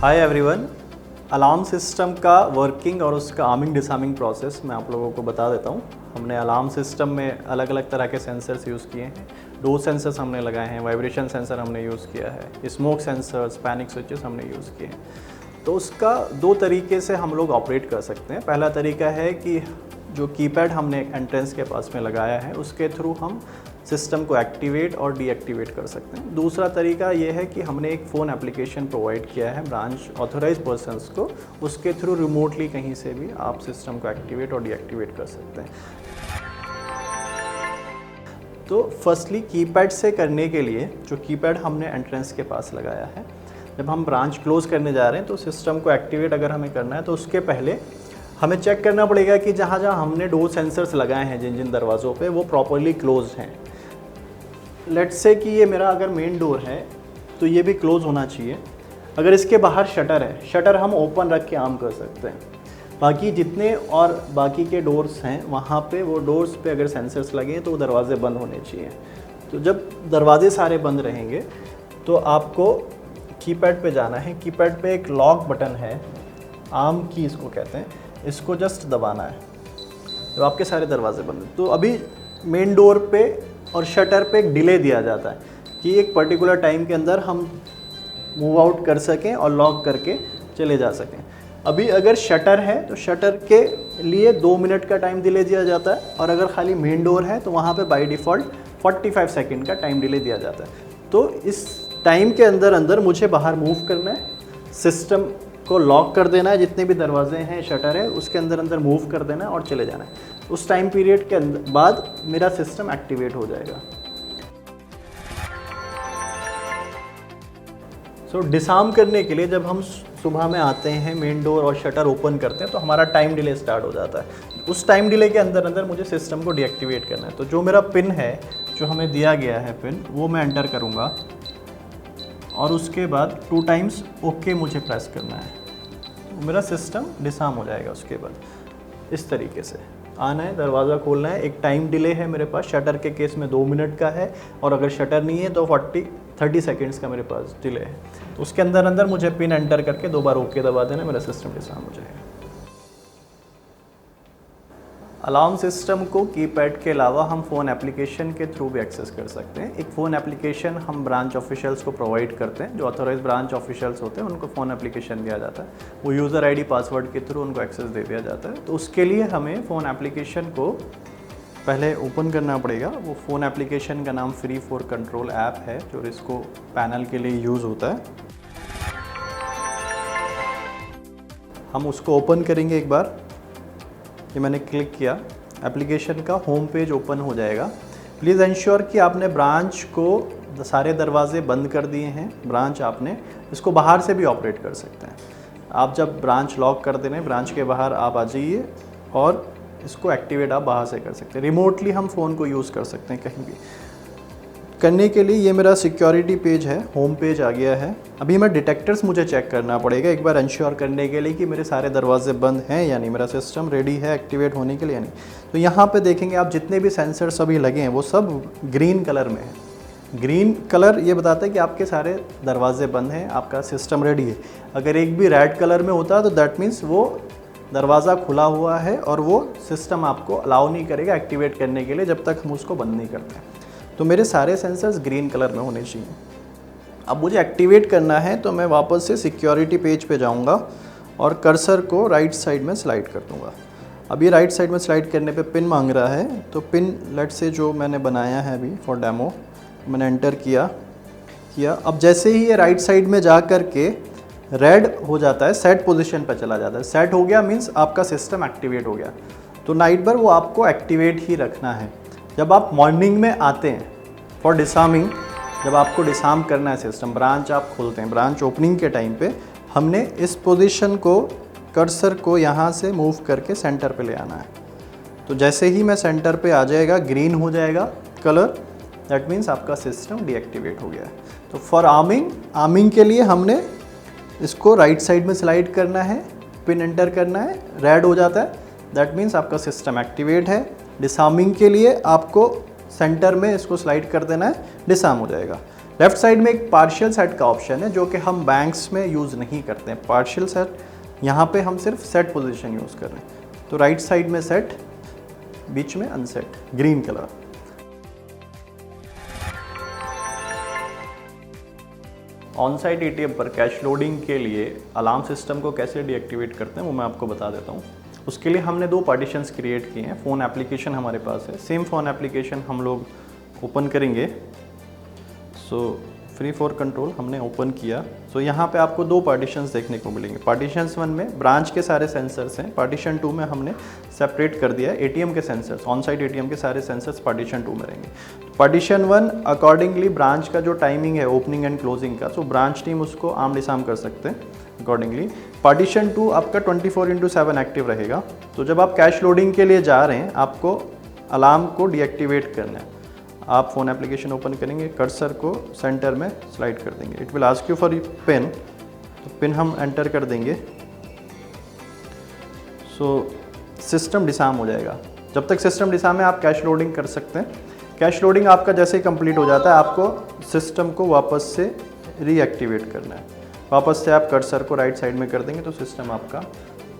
Hi everyone. Alarm system का working और उसका आर्मिंग डिसआर्मिंग प्रोसेस मैं आप लोगों को बता देता हूँ। हमने अलार्म सिस्टम में अलग अलग तरह के सेंसर्स यूज़ किए हैं। डोज सेंसर्स हमने लगाए हैं, वाइब्रेशन सेंसर हमने यूज़ किया है, स्मोक सेंसर्स, पैनिक स्विचेस हमने यूज़ किए हैं। तो उसका दो तरीके से हम लोग ऑपरेट कर सकते हैं। पहला तरीका है कि जो कीपैड हमने एंट्रेंस के पास में लगाया है उसके थ्रू हम सिस्टम को एक्टिवेट और डीएक्टिवेट कर सकते हैं। दूसरा तरीका ये है कि हमने एक फ़ोन एप्लीकेशन प्रोवाइड किया है ब्रांच ऑथोराइज पर्सनस को, उसके थ्रू रिमोटली कहीं से भी आप सिस्टम को एक्टिवेट और डीएक्टिवेट कर सकते हैं। तो फर्स्टली कीपैड से करने के लिए जो कीपैड हमने एंट्रेंस के पास लगाया है, जब हम ब्रांच क्लोज़ करने जा रहे हैं तो सिस्टम को एक्टिवेट अगर हमें करना है तो उसके पहले हमें चेक करना पड़ेगा कि जहाँ जहाँ हमने डोर सेंसर्स लगाए हैं जिन जिन दरवाज़ों पे वो प्रॉपरली क्लोज्ड हैं। लेट्स से कि ये मेरा अगर मेन डोर है तो ये भी क्लोज़ होना चाहिए। अगर इसके बाहर शटर है, शटर हम ओपन रख के आर्म कर सकते हैं। बाकी जितने और बाकी के डोर्स हैं वहाँ पे वो डोर्स पे अगर सेंसर्स लगे तो वो दरवाजे बंद होने चाहिए। तो जब दरवाजे सारे बंद रहेंगे तो आपको कीपैड पे जाना है। कीपैड पे एक लॉक बटन है, आर्म की इसको कहते हैं, इसको जस्ट दबाना है तो आपके सारे दरवाजे बंद हैं। तो अभी मेन डोर पे और शटर पे एक डिले दिया जाता है कि एक पर्टिकुलर टाइम के अंदर हम मूव आउट कर सकें और लॉक करके चले जा सकें। अभी अगर शटर है तो शटर के लिए 2 मिनट का टाइम डिले दिया जाता है, और अगर खाली मेन डोर है तो वहाँ पे बाय डिफ़ॉल्ट 45 सेकंड का टाइम डिले दिया जाता है। तो इस टाइम के अंदर अंदर मुझे बाहर मूव करना है, सिस्टम को लॉक कर देना है, जितने भी दरवाजे हैं शटर है उसके अंदर अंदर मूव कर देना है और चले जाना है। उस टाइम पीरियड के अंदर बाद मेरा सिस्टम एक्टिवेट हो जाएगा। सो डिसआर्म करने के लिए जब हम सुबह में आते हैं, मेन डोर और शटर ओपन करते हैं तो हमारा टाइम डिले स्टार्ट हो जाता है। उस टाइम डिले के अंदर अंदर मुझे सिस्टम को डीएक्टिवेट करना है। तो जो मेरा पिन है, जो हमें दिया गया है पिन, वो मैं एंटर करूँगा और उसके बाद 2 टाइम्स ओके मुझे प्रेस करना है। तो मेरा सिस्टम डिसआर्म हो जाएगा। उसके बाद इस तरीके से आना है, दरवाज़ा खोलना है। एक टाइम डिले है मेरे पास, शटर के केस में 2 मिनट का है, और अगर शटर नहीं है तो 30 सेकेंड्स का मेरे पास डिले है। तो उसके अंदर अंदर मुझे पिन एंटर करके 2 बार ओके दबा देना, मेरा सिस्टम डिसआर्म हो जाएगा। अलार्म सिस्टम को कीपैड के अलावा हम फ़ोन एप्लीकेशन के थ्रू भी एक्सेस कर सकते हैं। एक फ़ोन एप्लीकेशन हम ब्रांच ऑफिशियल्स को प्रोवाइड करते हैं। जो ऑथोराइज ब्रांच ऑफिशियल्स होते हैं उनको फ़ोन एप्लीकेशन दिया जाता है, वो यूज़र आईडी पासवर्ड के थ्रू उनको एक्सेस दे दिया जाता है। तो उसके लिए हमें फ़ोन एप्लीकेशन को पहले ओपन करना पड़ेगा। वो फ़ोन एप्लीकेशन का नाम फ्री फॉर कंट्रोल ऐप है, जो इसको पैनल के लिए यूज़ होता है। हम उसको ओपन करेंगे एक बार। ये मैंने क्लिक किया, एप्लीकेशन का होम पेज ओपन हो जाएगा। प्लीज़ इंश्योर कि आपने ब्रांच को सारे दरवाजे बंद कर दिए हैं। ब्रांच आपने इसको बाहर से भी ऑपरेट कर सकते हैं। आप जब ब्रांच लॉक कर दें, ब्रांच के बाहर आप आ जाइए और इसको एक्टिवेट आप बाहर से कर सकते हैं। रिमोटली हम फ़ोन को यूज़ कर सकते हैं कहीं भी। करने के लिए ये मेरा सिक्योरिटी पेज है, होम पेज आ गया है। अभी मैं डिटेक्टर्स मुझे चेक करना पड़ेगा एक बार इंश्योर करने के लिए कि मेरे सारे दरवाजे बंद हैं या नहीं, मेरा सिस्टम रेडी है एक्टिवेट होने के लिए या नहीं। तो यहाँ पे देखेंगे आप, जितने भी सेंसर्स अभी लगे हैं वो सब ग्रीन कलर में है। ग्रीन कलर ये बताता है कि आपके सारे दरवाजे बंद हैं, आपका सिस्टम रेडी है। अगर एक भी रेड कलर में होता तो दैट मीन्स वो दरवाज़ा खुला हुआ है और वो सिस्टम आपको अलाउ नहीं करेगा एक्टिवेट करने के लिए जब तक हम उसको बंद नहीं करते। तो मेरे सारे सेंसर्स ग्रीन कलर में होने चाहिए। अब मुझे एक्टिवेट करना है तो मैं वापस से सिक्योरिटी पेज पे जाऊंगा और कर्सर को राइट साइड में स्लाइड कर दूंगा। अब ये राइट साइड में स्लाइड करने पे पिन मांग रहा है, तो पिन लेट से जो मैंने बनाया है अभी फॉर डेमो, मैंने एंटर किया। अब जैसे ही ये राइट साइड में जा कर के रेड हो जाता है, सेट पोजीशन पर चला जाता है। सेट हो गया मीन्स आपका सिस्टम एक्टिवेट हो गया। तो नाइट भर वो आपको एक्टिवेट ही रखना है। जब आप मॉर्निंग में आते हैं फॉर डिसआर्मिंग, जब आपको डिसआर्म करना है सिस्टम, ब्रांच आप खोलते हैं, ब्रांच ओपनिंग के टाइम पे हमने इस पोजीशन को, कर्सर को यहाँ से मूव करके सेंटर पे ले आना है। तो जैसे ही मैं सेंटर पे आ जाएगा, ग्रीन हो जाएगा कलर, दैट मीन्स आपका सिस्टम डीएक्टिवेट हो गया है। तो फॉर आर्मिंग के लिए हमने इसको राइट साइड में स्लाइड करना है, पिन एंटर करना है, रेड हो जाता है, दैट मीन्स आपका सिस्टम एक्टिवेट है। डिसआर्मिंग के लिए आपको सेंटर में इसको स्लाइड कर देना है, डिसआर्म हो जाएगा। लेफ्ट साइड में एक पार्शियल सेट का ऑप्शन है जो कि हम बैंक्स में यूज़ नहीं करते हैं। पार्शियल सेट यहाँ पे हम सिर्फ सेट पोजीशन यूज़ कर रहे हैं। तो राइट साइड में सेट, बीच में unset, green colour. On site ATM पर कैश लोडिंग के लिए अलार्म सिस्टम को कैसे डीएक्टिवेट करते हैं वो मैं आपको बता देता हूँ। उसके लिए हमने 2 पार्टीशंस क्रिएट किए हैं। फ़ोन एप्लीकेशन हमारे पास है, सेम फ़ोन एप्लीकेशन हम लोग ओपन करेंगे। सो फ्री फॉर कंट्रोल हमने ओपन किया। सो यहाँ पे आपको 2 पार्टीशंस देखने को मिलेंगे। पार्टीशंस 1 में ब्रांच के सारे सेंसर्स हैं, पार्टीशन 2 में हमने सेपरेट कर दिया है एटीएम के सेंसर्स। ऑन साइट एटीएम के सारे सेंसर्स पार्टीशन 2 में रहेंगे। पार्टीशन 1 अकॉर्डिंगली ब्रांच का जो टाइमिंग है ओपनिंग एंड क्लोजिंग का, तो ब्रांच टीम उसको आम निशाम कर सकते हैं अकॉर्डिंगली। पार्टीशन 2 आपका 24/7 एक्टिव रहेगा। तो जब आप कैश लोडिंग के लिए जा रहे हैं, आपको अलार्म को डीएक्टिवेट करना है। आप फ़ोन एप्लीकेशन ओपन करेंगे, कर्सर को सेंटर में स्लाइड कर देंगे। It will ask you for pin, तो पिन हम एंटर कर देंगे। सो सिस्टम डिसार्म हो जाएगा। जब तक सिस्टम डिसार्म है आप कैश लोडिंग कर सकते हैं। कैश लोडिंग आपका जैसे ही कंप्लीट हो जाता है, आपको सिस्टम को वापस से रीएक्टिवेट करना है। वापस से आप कर्सर को राइट साइड में कर देंगे तो सिस्टम आपका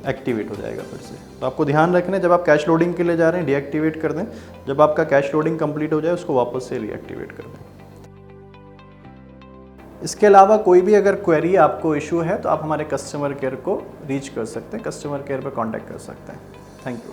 एक्टिवेट हो जाएगा फिर से। तो आपको ध्यान रखना है, जब आप कैश लोडिंग के लिए जा रहे हैं डीएक्टिवेट कर दें, जब आपका कैश लोडिंग कंप्लीट हो जाए उसको वापस से रीएक्टिवेट कर दें। इसके अलावा कोई भी अगर क्वेरी आपको इशू है तो आप हमारे कस्टमर केयर को रीच कर सकते हैं, कस्टमर केयर पर कॉन्टैक्ट कर सकते हैं। Thank you.